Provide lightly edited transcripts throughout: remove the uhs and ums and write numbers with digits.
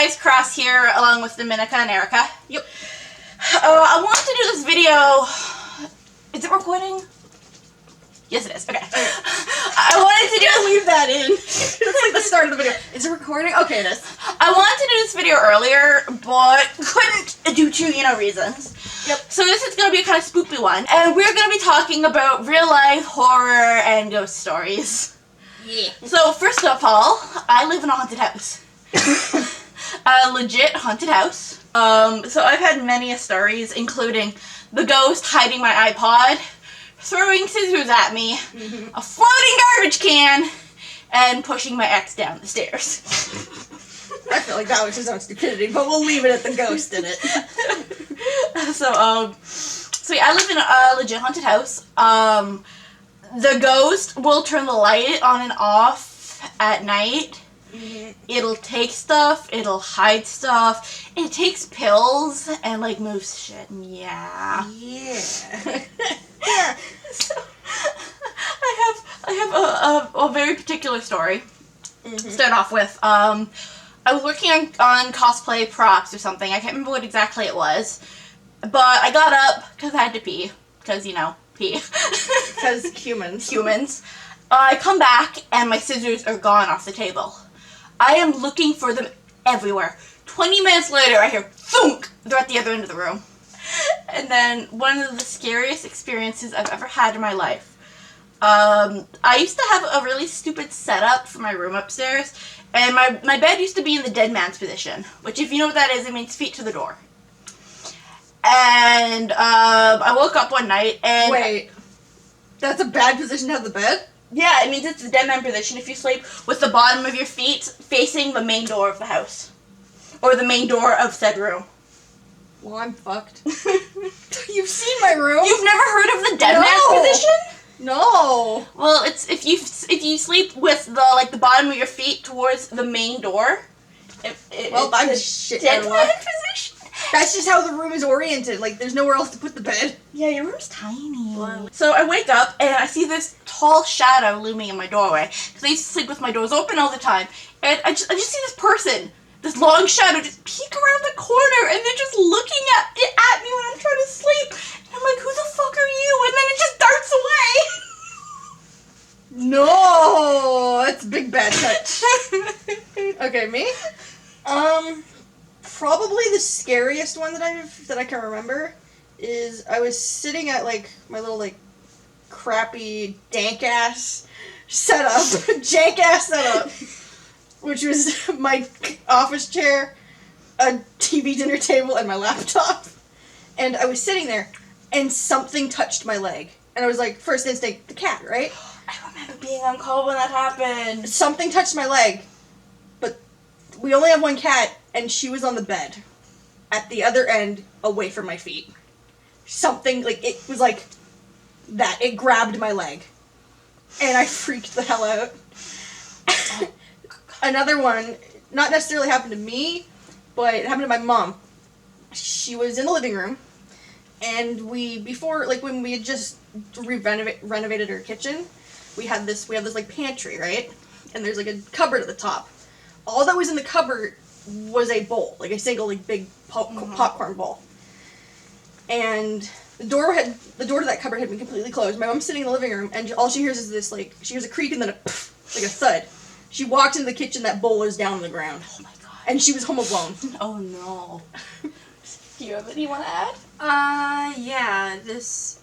guys, Cross here, along with Dominica and Erica. Yep. I wanted to do this video. Is it recording? Yes, it is. Okay. I wanted to leave that in. It's like the start of the video. Is it recording? Okay, it is. I wanted to do this video earlier, but couldn't due to, reasons. Yep. So this is going to be a kind of spoopy one, and we're going to be talking about real-life horror and ghost stories. Yeah. So first of all, I live in a haunted house. A legit haunted house. So I've had many stories, including the ghost hiding my iPod, throwing scissors at me, a floating garbage can, and pushing my ex down the stairs. I feel like that was his own stupidity, but we'll leave it at the ghost in it. So yeah, I live in a legit haunted house. The ghost will turn the light on and off at night. It'll take stuff, it'll hide stuff, it takes pills and moves shit, and yeah. So, I have a very particular story to start off with. I was working on cosplay props or something, I can't remember what exactly it was, but I got up because I had to pee, because, pee. Because humans. I come back and my scissors are gone off the table. I am looking for them everywhere. 20 minutes later, I hear thunk! They're at the other end of the room. And then one of the scariest experiences I've ever had in my life. I used to have a really stupid setup for my room upstairs, and my bed used to be in the dead man's position, which, if you know what that is, it means feet to the door. And I woke up one night and... Wait, that's a bad position to have the bed? Yeah, it means it's the dead man position if you sleep with the bottom of your feet facing the main door of the house. Or the main door of said room. Well, I'm fucked. You've seen my room? You've never heard of the dead man's position? No. Well, it's if you sleep with the bottom of your feet towards the main door. I'm shit dead man position. That's just how the room is oriented. There's nowhere else to put the bed. Yeah, your room's tiny. Wow. So I wake up and I see this tall shadow looming in my doorway. Because I used to sleep with my doors open all the time. And I just see this person, this long shadow, just peek around the corner and they're just looking at me when I'm trying to sleep. And I'm like, who the fuck are you? And then it just darts away. No, that's a big bad touch. Okay, me? Probably the scariest one that I can remember is I was sitting at my little crappy dank ass setup, jank ass setup, which was my office chair, a TV dinner table, and my laptop. And I was sitting there, and something touched my leg, and I was like, first instinct, the cat, right? I remember being on call when that happened. Something touched my leg, but we only have one cat. And she was on the bed, at the other end, away from my feet. Something, it was that. It grabbed my leg. And I freaked the hell out. Another one, not necessarily happened to me, but it happened to my mom. She was in the living room, and when we had just renovated her kitchen, we have this pantry, right? And there's a cupboard at the top. All that was in the cupboard was a bowl, a single big popcorn bowl. And the door to that cupboard had been completely closed. My mom's sitting in the living room, and all she hears is this she hears a creak and then a pff, a thud. She walked into the kitchen, that bowl was down on the ground. Oh my god. And she was home alone. Oh no. Do you have anything you want to add? Yeah, this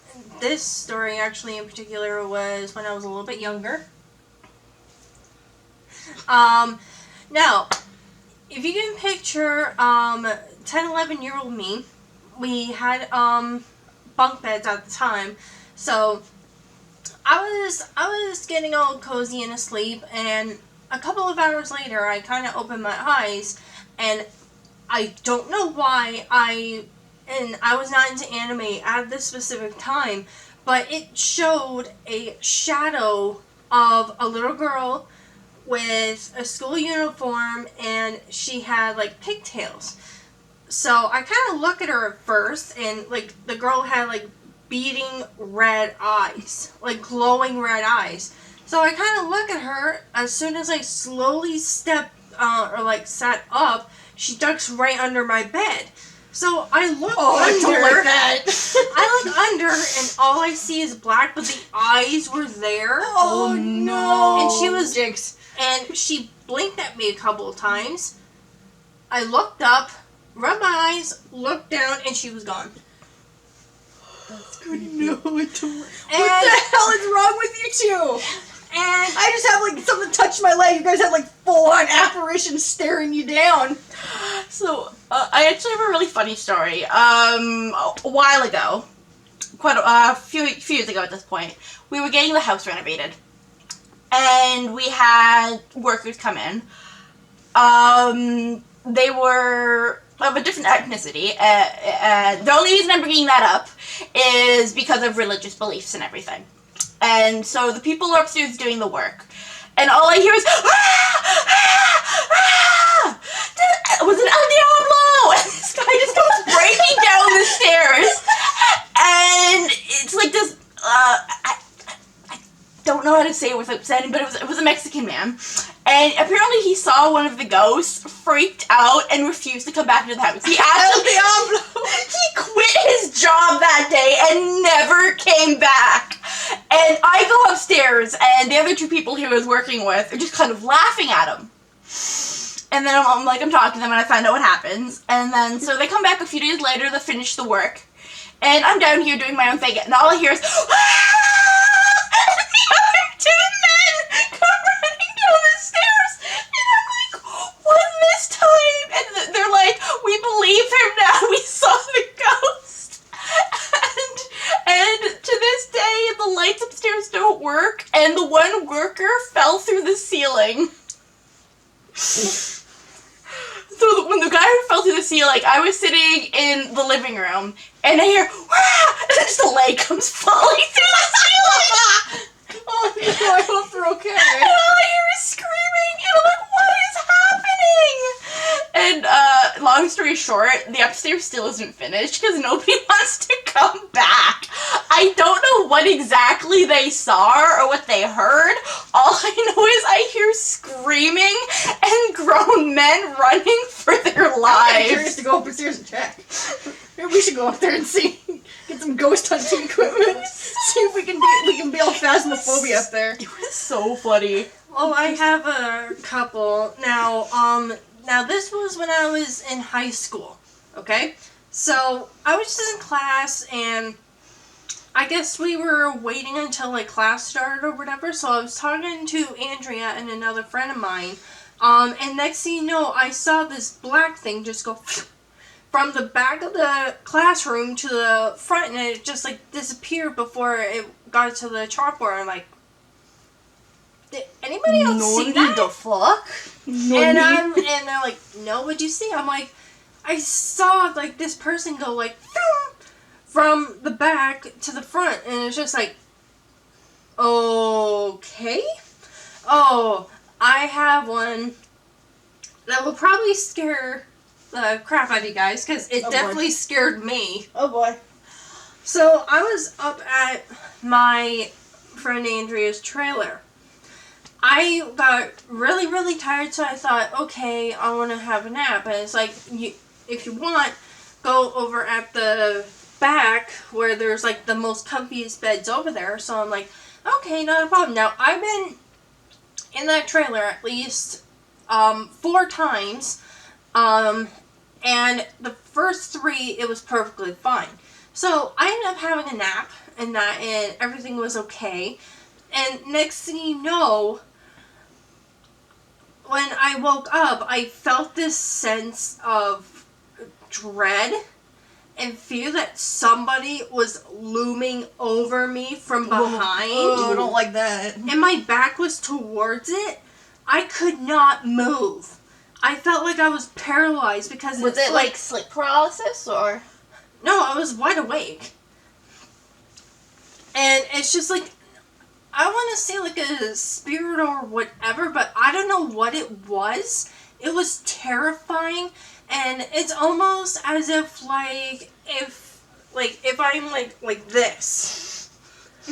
story actually in particular was when I was a little bit younger. Now, if you can picture 10, 11-year-old me, we had bunk beds at the time, so I was getting all cozy and asleep, and a couple of hours later I kind of opened my eyes, and I don't know why I was not into anime at this specific time, but it showed a shadow of a little girl with a school uniform, and she had pigtails. So I kind of look at her at first, and the girl had beating red eyes, glowing red eyes. So I kind of look at her. As soon as I slowly sat up, she ducks right under my bed. So I look I under. don't like that. I look under, and all I see is black, but the eyes were there. Oh no! And she was Jinx. And she blinked at me a couple of times. I looked up, rubbed my eyes, looked down, and she was gone. That's creepy. No, I don't. What And- the hell is wrong with you two? And I just have like something touch my leg. You guys have like full-on apparitions staring you down. So, I actually have a really funny story. A while ago, quite a few years ago at this point, we were getting the house renovated. And we had workers come in. They were of a different ethnicity. The only reason I'm bringing that up is because of religious beliefs and everything. And so the people are upstairs doing the work. And all I hear is, ah! Ah! Ah! Was it El Diablo? And this guy just goes breaking down the stairs. And it's like this, I don't know how to say it without saying, but it was a Mexican man. And apparently he saw one of the ghosts, freaked out, and refused to come back into the house. He actually, he quit his job that day and never came back. And I go upstairs, and the other two people he was working with are just kind of laughing at him. And then I'm talking to them, and I find out what happens. And then, so they come back a few days later to finish the work. And I'm down here doing my own thing, and all I hear is, ah! And the other two men come running down the stairs, and I'm like, what this time? And they're like, we believe him now, we saw the ghost. And to this day, the lights upstairs don't work, and the one worker fell through the ceiling. So when the guy fell through the ceiling, I was sitting in the living room, and I hear, wah! And then just a leg comes falling through the ceiling. Oh no, I hope they're okay. And all I hear is screaming, and I'm like, what is happening? And long story short, the upstairs still isn't finished because nobody wants to come back. I don't know what exactly they saw or what they heard. All I know is I hear screaming and grown men running for their I'm curious lives. to go upstairs and check. Maybe we should go up there and see, get some ghost hunting equipment. See if we can be all phasmophobia up there. It was so funny. well, I have a couple now. Now this was when I was in high school. Okay, so I was just in class, and I guess we were waiting until like class started or whatever. So I was talking to Andrea and another friend of mine. And next thing you know, I saw this black thing just go from the back of the classroom to the front, and it just like disappeared before it got to the chalkboard. I'm like, did anybody else see that? the fuck? And they're like, no, what'd you see? I'm like, I saw like this person go like from the back to the front, and it's just like, okay. Oh, I have one that will probably scare the crap out of you guys, because it definitely scared me. Oh boy. So I was up at my friend Andrea's trailer. I got really, really tired, so I thought, okay, I want to have a nap. And it's like, if you want, go over at the back where there's like the most comfiest beds over there. So I'm like, okay, not a problem. Now, I've been in that trailer at least 4 times, and the first 3, it was perfectly fine. So I ended up having a nap, and everything was okay. And next thing you know, when I woke up, I felt this sense of dread and fear that somebody was looming over me from behind. Oh, I don't like that. And my back was towards it. I could not move. I felt like I was paralyzed because Was it like sleep paralysis or? No, I was wide awake. And it's just like, I want to say like a spirit or whatever, but I don't know what it was. It was terrifying, and it's almost as if if I'm like this,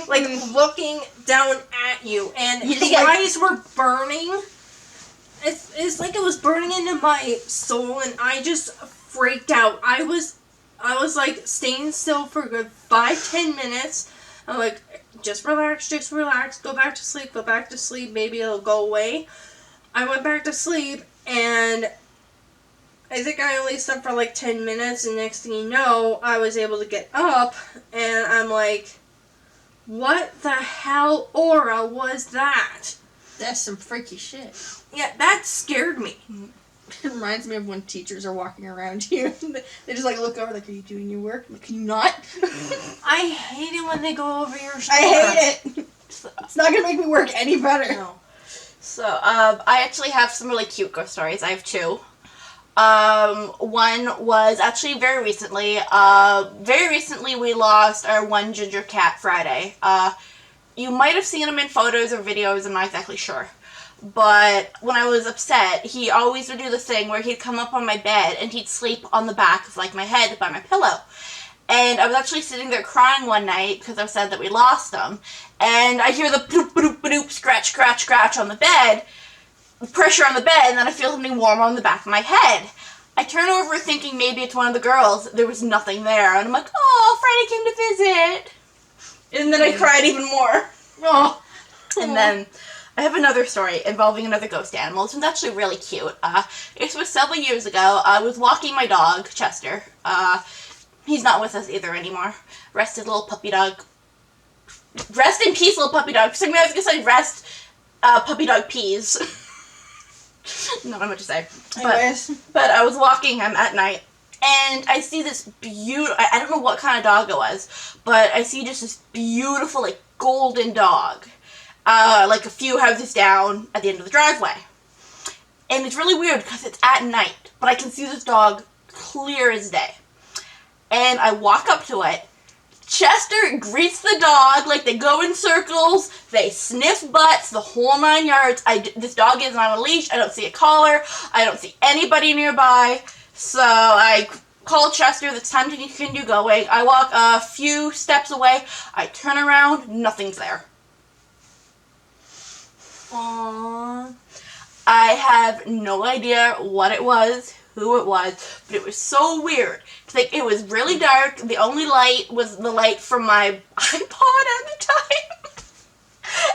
like looking down at you, and You the think eyes were burning, it's like it was burning into my soul, and I just freaked out. I was like staying still for a good 5-10 minutes. I'm like, just relax, go back to sleep, maybe it'll go away. I went back to sleep, and I think I only slept for like 10 minutes, and next thing you know, I was able to get up, and I'm like, what the hell aura was that? That's some freaky shit. Yeah, that scared me. It reminds me of when teachers are walking around you. They just like look over like, are you doing your work? I'm like, can you not? I hate it when they go over your shoulder. I hate it. It's not going to make me work any better. No. So, I actually have some really cute ghost stories. I have two. One was actually very recently. Very recently we lost our one ginger cat Friday. You might have seen him in photos or videos, I'm not exactly sure. But when I was upset, he always would do this thing where he'd come up on my bed and he'd sleep on the back of like my head by my pillow. And I was actually sitting there crying one night because I was sad that we lost him. And I hear the bloop, bloop, bloop, scratch, scratch, scratch on the bed, pressure on the bed, and then I feel something warm on the back of my head. I turn over thinking maybe it's one of the girls. There was nothing there. And I'm like, oh, Freddie came to visit. And then I cried even more. Oh. And then I have another story involving another ghost animal. This one's actually really cute. It was several years ago. I was walking my dog, Chester. He's not with us either anymore. Rested little puppy dog. Rest in peace, little puppy dog. For some reason I was going to say rest, puppy dog peas. Not much to say. But I was walking him at night, and I see this beautiful, I don't know what kind of dog it was, but I see just this beautiful, like, golden dog. Like a few houses down at the end of the driveway. And it's really weird because it's at night, but I can see this dog clear as day. And I walk up to it. Chester greets the dog, like they go in circles, they sniff butts, the whole 9 yards. This dog isn't on a leash, I don't see a collar, I don't see anybody nearby. So I call Chester, it's time to continue going. I walk a few steps away, I turn around, nothing's there. Aww. I have no idea what it was, who it was, but it was so weird. Like, it was really dark. The only light was the light from my iPod at the time.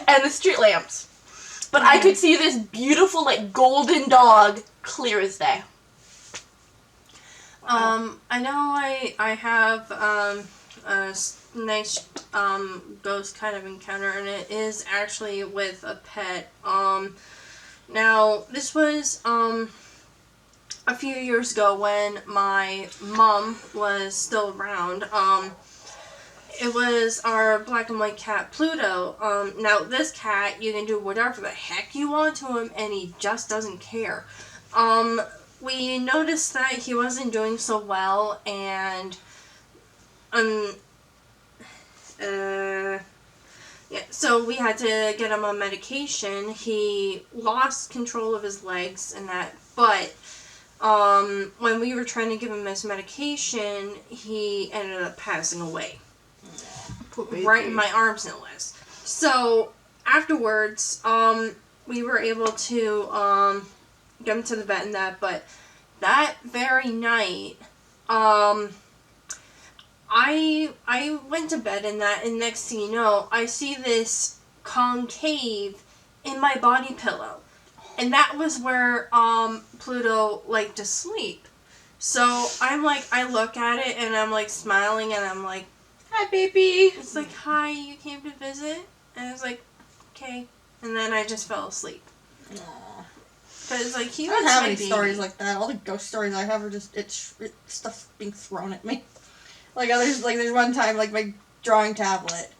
And the street lamps. But I could see this beautiful, like, golden dog clear as day. I know I have a nice ghost kind of encounter, and it is actually with a pet. Now, this was a few years ago when my mom was still around. It was our black and white cat, Pluto. Now, this cat, you can do whatever the heck you want to him, and he just doesn't care. We noticed that he wasn't doing so well, and so we had to get him on medication. He lost control of his legs and that, but when we were trying to give him his medication, he ended up passing away. Right in my arms, no less. So afterwards, we were able to get him to the vet and that, but that very night, I went to bed in that, and next thing you know, I see this concave in my body pillow. And that was where Pluto liked to sleep. So I'm like, I look at it, and I'm like smiling, and I'm like, hi, baby. It's like, hi, you came to visit? And I was like, okay. And then I just fell asleep. Aww. But it's like, he I don't was have my any baby. stories like that. All the ghost stories I have are just it's stuff being thrown at me. Like there's one time like my drawing tablet,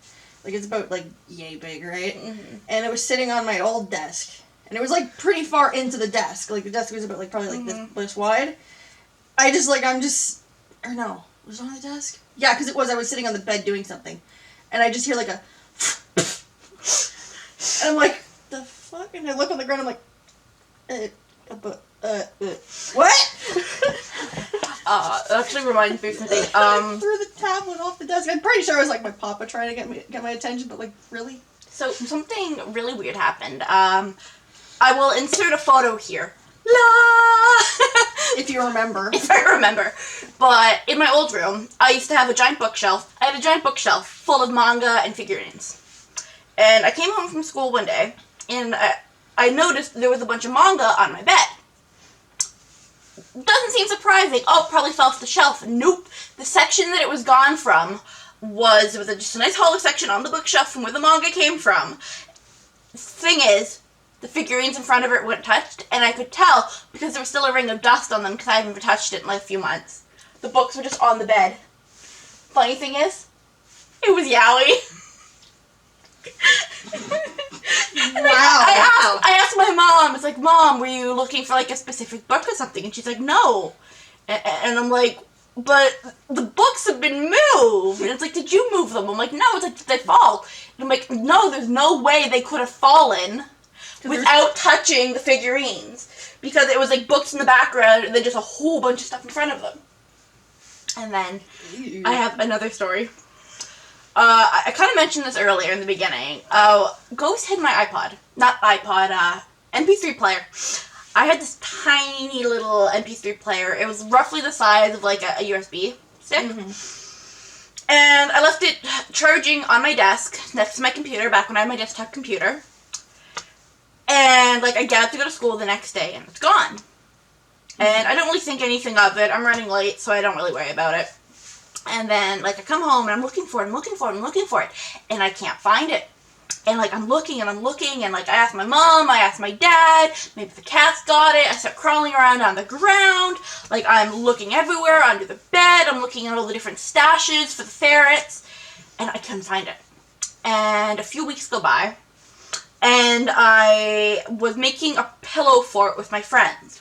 like it's about like yay big, right? Mm-hmm. And it was sitting on my old desk, and it was like pretty far into the desk. Like the desk was about like probably like this wide. Was it on the desk? Yeah, because it was. I was sitting on the bed doing something, and I just hear like a, and I'm like, the fuck? And I look on the ground. I'm like, what? It actually reminds me of something. I threw the tablet off the desk. I'm pretty sure it was like my papa trying to get my attention, but like, really? So something really weird happened. I will insert a photo here. La! If you remember. If I remember. But in my old room, I used to have a giant bookshelf. I had a giant bookshelf full of manga and figurines. And I came home from school one day, and I noticed there was a bunch of manga on my bed. Doesn't seem surprising. Oh, probably fell off the shelf. Nope. The section that it was gone from was just a nice hollow section on the bookshelf from where the manga came from. Thing is, the figurines in front of it weren't touched, and I could tell because there was still a ring of dust on them because I haven't touched it in like a few months. The books were just on the bed. Funny thing is, it was Yowie. Wow. I asked my mom, it's like, Mom, were you looking for like a specific book or something? And she's like, no. And I'm like, but the books have been moved. And it's like, did you move them? I'm like, no. It's like, did they fall? And I'm like, no, there's no way they could have fallen without touching the figurines. Because it was like books in the background and then just a whole bunch of stuff in front of them. And then I have another story. I kind of mentioned this earlier in the beginning. Ghost hid my iPod. Not iPod, MP3 player. I had this tiny little MP3 player. It was roughly the size of like a USB stick. Mm-hmm. And I left it charging on my desk next to my computer back when I had my desktop computer. And like I get up to go to school the next day and it's gone. And I don't really think anything of it. I'm running late, so I don't really worry about it. And then, like, I come home, and I'm looking for it, and I can't find it. And, like, I'm looking, and, like, I asked my mom, I asked my dad, maybe the cats got it, I start crawling around on the ground, like, I'm looking everywhere, under the bed, I'm looking at all the different stashes for the ferrets, and I couldn't find it. And a few weeks go by, and I was making a pillow fort with my friends.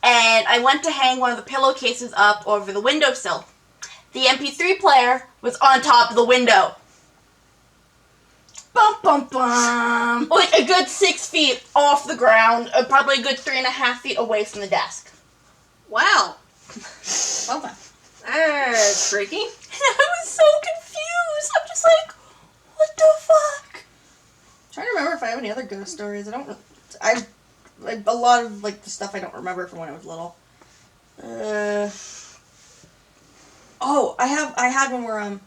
And I went to hang one of the pillowcases up over the windowsill. The MP3 player was on top of the window. Bum, bum, bum. Like a good 6 feet off the ground, probably a good 3.5 feet away from the desk. Wow. Well done. That's freaky. And I was so confused. I'm just like, what the fuck? I'm trying to remember if I have any other ghost stories. A lot of like the stuff I don't remember from when I was little. I had one where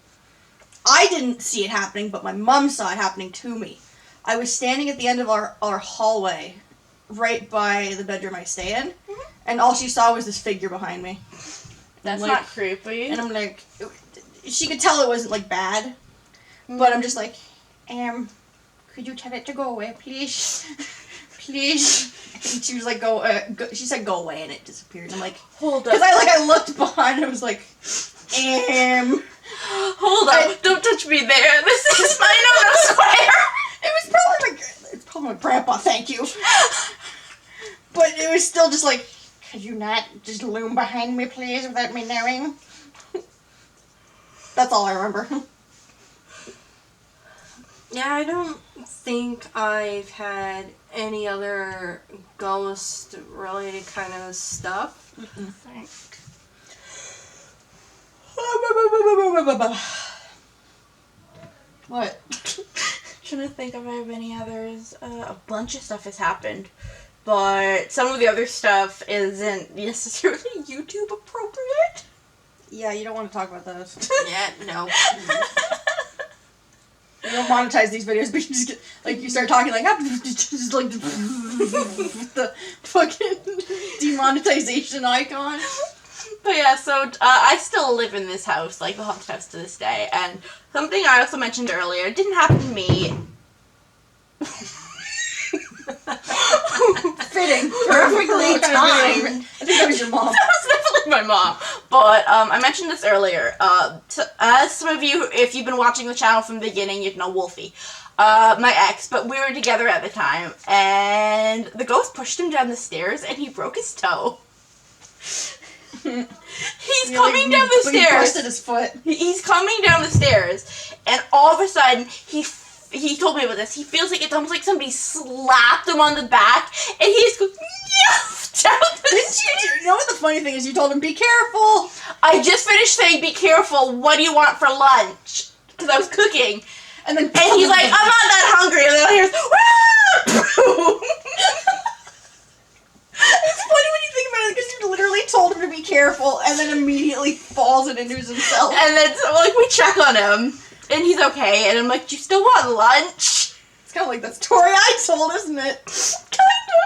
I didn't see it happening, but my mom saw it happening to me. I was standing at the end of our hallway, right by the bedroom I stay in, and all she saw was this figure behind me. That's like, not creepy. And I'm like, she could tell it wasn't like bad, but I'm just like, could you tell it to go away, please? Please. And she was like, she said go away, and it disappeared. And I'm like, hold up. Because I looked behind and I was like, hold up. Don't touch me there. This is my no square. It's probably my grandpa, thank you. But it was still just like, could you not just loom behind me, please, without me knowing? That's all I remember. Yeah, I don't think I've had any other ghost-related kind of stuff. What? Trying to think if I have any others. A bunch of stuff has happened, but some of the other stuff isn't necessarily YouTube appropriate. Yeah, you don't want to talk about those. Yeah, no. You don't monetize these videos, but you just get, like, you start talking like, just like, the fucking demonetization icon. But yeah, so I still live in this house, like the haunted house to this day, and something I also mentioned earlier, it didn't happen to me. Fitting. Perfectly timed. I think that was your mom. That was definitely my mom. But I mentioned this earlier. As some of you, if you've been watching the channel from the beginning, you'd know Wolfie. My ex, but we were together at the time, and the ghost pushed him down the stairs, and he broke his toe. He's coming down the stairs. He busted his foot. He's coming down the stairs, and all of a sudden, he told me about this. He feels like it's almost like somebody slapped him on the back, and he just goes, yeah, down the stairs. You know what the funny thing is? You told him, be careful. I just finished saying, be careful. What do you want for lunch? Because I was cooking. And then he's like, I'm not that hungry. And then I hear, on him, and he's okay. And I'm like, "Do you still want lunch?" It's kind of like that story I told, isn't it? Kind of.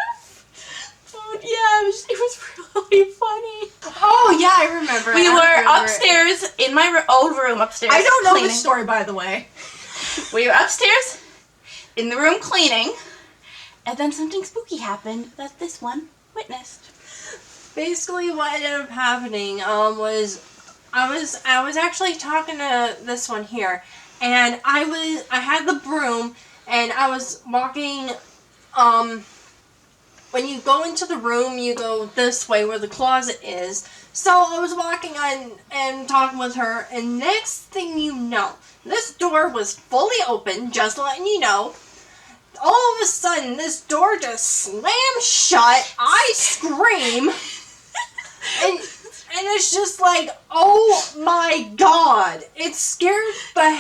But yeah, it was really funny. Oh yeah, I remember. We I were remember upstairs in my old room upstairs. I don't know cleaning. this story, by the way. We were upstairs in the room cleaning, and then something spooky happened that this one witnessed. Basically, what ended up happening was I was actually talking to this one here, and I had the broom, and I was walking. When you go into the room, you go this way where the closet is. So I was walking on and talking with her, and next thing you know, this door was fully open, just letting you know. All of a sudden, this door just slams shut. I scream. And it's just like, oh my god. It scared the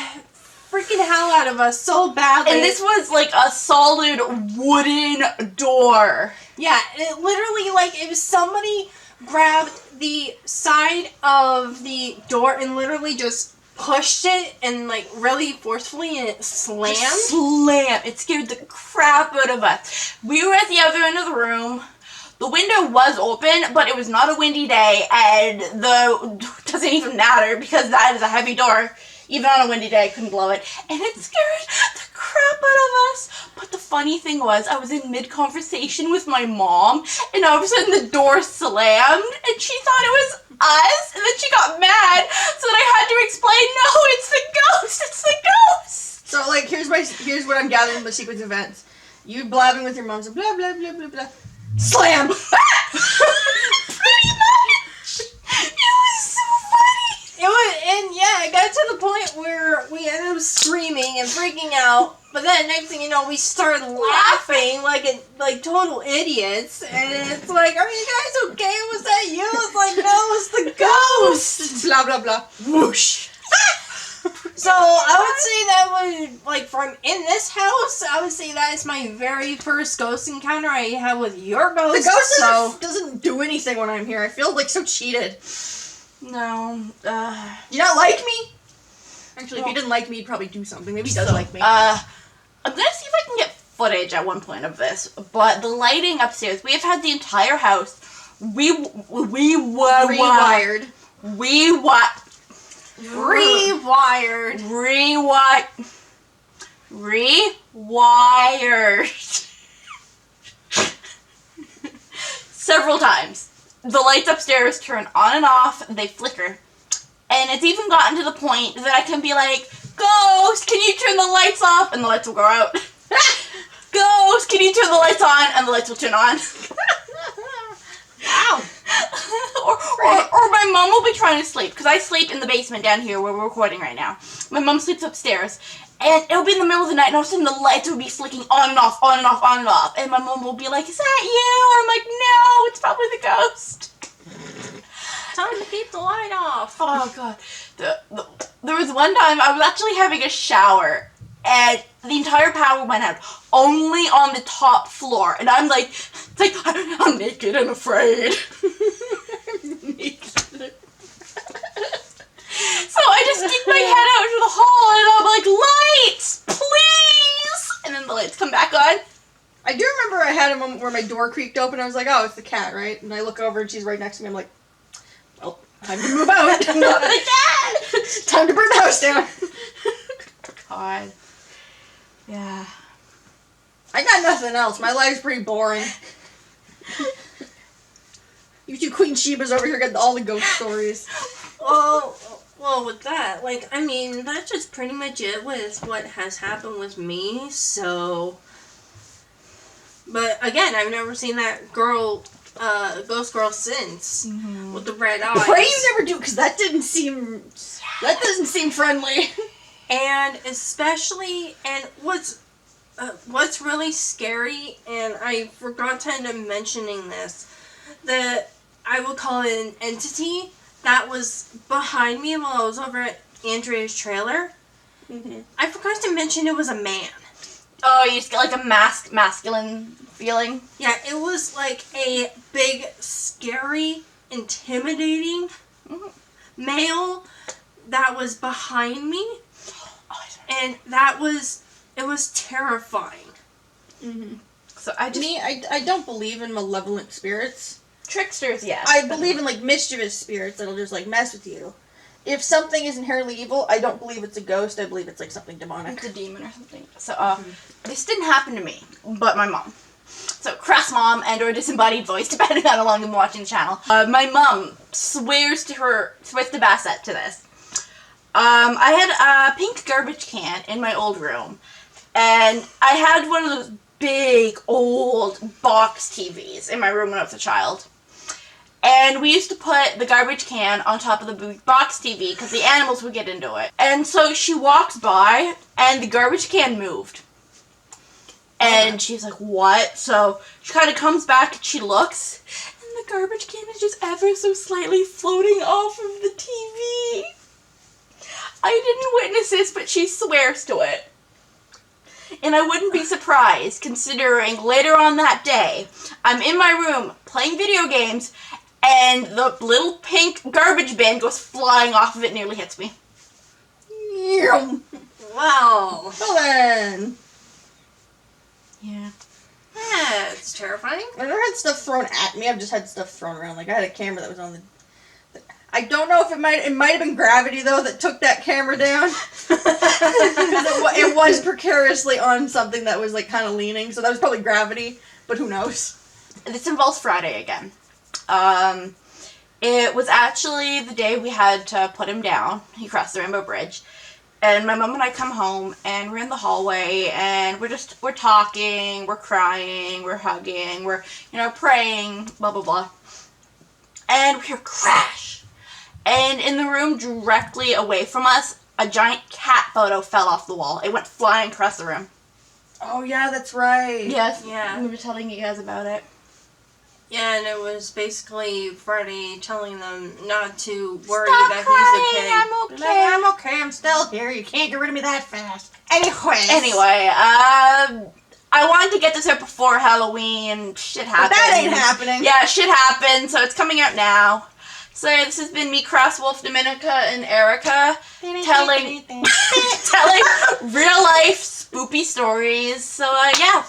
freaking hell out of us so badly. And this was like a solid wooden door. Yeah, it literally, like, if somebody grabbed the side of the door and literally just pushed it and, like, really forcefully, and it slammed. Slam! It scared the crap out of us. We were at the other end of the room. The window was open, but it was not a windy day, and doesn't even matter because that is a heavy door. Even on a windy day, I couldn't blow it, and it scared the crap out of us. But the funny thing was, I was in mid-conversation with my mom, and all of a sudden the door slammed, and she thought it was us, and then she got mad, so then I had to explain, no, it's the ghost, it's the ghost. So, like, here's what I'm gathering from the sequence of events. You blabbing with your mom, so blah, blah, blah, blah, blah. Slam! Pretty much. It was so funny. It was, and yeah, it got to the point where we ended up screaming and freaking out. But then next thing you know, we started laughing like total idiots. And it's like, are you guys okay? Was that you? It's like, no, it's the ghost. Blah, blah, blah. Whoosh. So I would say that was, like, from in this house, I would say that is my very first ghost encounter I had with your ghost. The ghost doesn't do anything when I'm here. I feel like so cheated. No. You not like me? Actually, if you didn't like me, you'd probably do something. Maybe he does like me. I'm gonna see if I can get footage at one point of this, but the lighting upstairs, we have had the entire house Rewired. Rewired. Several times. The lights upstairs turn on and off, they flicker. And it's even gotten to the point that I can be like, Ghost, can you turn the lights off? And the lights will go out. Ghost, can you turn the lights on? And the lights will turn on. Wow. or my mom will be trying to sleep, because I sleep in the basement down here where we're recording right now. My mom sleeps upstairs, and it'll be in the middle of the night, and all of a sudden the lights will be flicking on and off, on and off, on and off, and my mom will be like, is that you? I'm like, no, it's probably the ghost. Time to keep the light off. Oh god. There was one time I was actually having a shower, and the entire power went out, only on the top floor, and I'm like, it's like, I'm naked and afraid. So I just stick my head out into the hall, and I'm like, lights, please! And then the lights come back on. I do remember I had a moment where my door creaked open. I was like, oh, it's the cat, right? And I look over and she's right next to me. I'm like, well, time to move out. Not the cat! Time to burn the house down. God. Yeah. I got nothing else. My life's pretty boring. You two Queen Shebas over here got all the ghost stories. Well, with that, like, I mean, that's just pretty much it with what has happened with me, so... But, again, I've never seen that girl, ghost girl since, with the red eyes. Pray you never do, because that doesn't seem friendly. And especially, and what's really scary, and I forgot to end up mentioning this, that I would call it an entity that was behind me while I was over at Andrea's trailer. Mm-hmm. I forgot to mention it was a man. Oh, you just get like a masculine feeling? Yeah, it was like a big, scary, intimidating male that was behind me, and it was terrifying. Mm-hmm. So I don't believe in malevolent spirits. tricksters, yes. I believe in like mischievous spirits that'll just like mess with you. If something is inherently evil, I don't believe it's a ghost. I believe it's like something demonic. It's a demon or something. So this didn't happen to me, but my mom. So cross mom and or disembodied voice, depending on how long I'm watching the channel. My mom swears to Bassett to this. I had a pink garbage can in my old room, and I had one of those big old box TVs in my room when I was a child. And we used to put the garbage can on top of the box TV because the animals would get into it. And so she walks by, and the garbage can moved. And she's like, what? So she kind of comes back and she looks, and the garbage can is just ever so slightly floating off of the TV. I didn't witness this, but she swears to it. And I wouldn't be surprised, considering later on that day, I'm in my room playing video games, and the little pink garbage bin goes flying off of it, nearly hits me. Wow. Well then. Yeah. It's terrifying. I've never had stuff thrown at me. I've just had stuff thrown around. Like I had a camera that was on the. I don't know if it might have been gravity though that took that camera down. It was precariously on something that was like kind of leaning, so that was probably gravity. But who knows? This involves Friday again. It was actually the day we had to put him down. He crossed the Rainbow Bridge. And my mom and I come home, and we're in the hallway, and we're talking, we're crying, we're hugging, we're, praying, blah, blah, blah. And we hear crash. And in the room directly away from us, a giant cat photo fell off the wall. It went flying across the room. Oh yeah, that's right. Yes. Yeah. We were telling you guys about it. Yeah, and it was basically Freddie telling them not to worry Stop that crying, he's okay. I'm okay. I'm okay. I'm still here. You can't get rid of me that fast. Anyway, I wanted to get this out before Halloween. Shit happened. But that ain't happening. Yeah, shit happened, so it's coming out now. So this has been me, CrossWolf, Dominica, and Erica, telling real life spoopy stories. So yeah.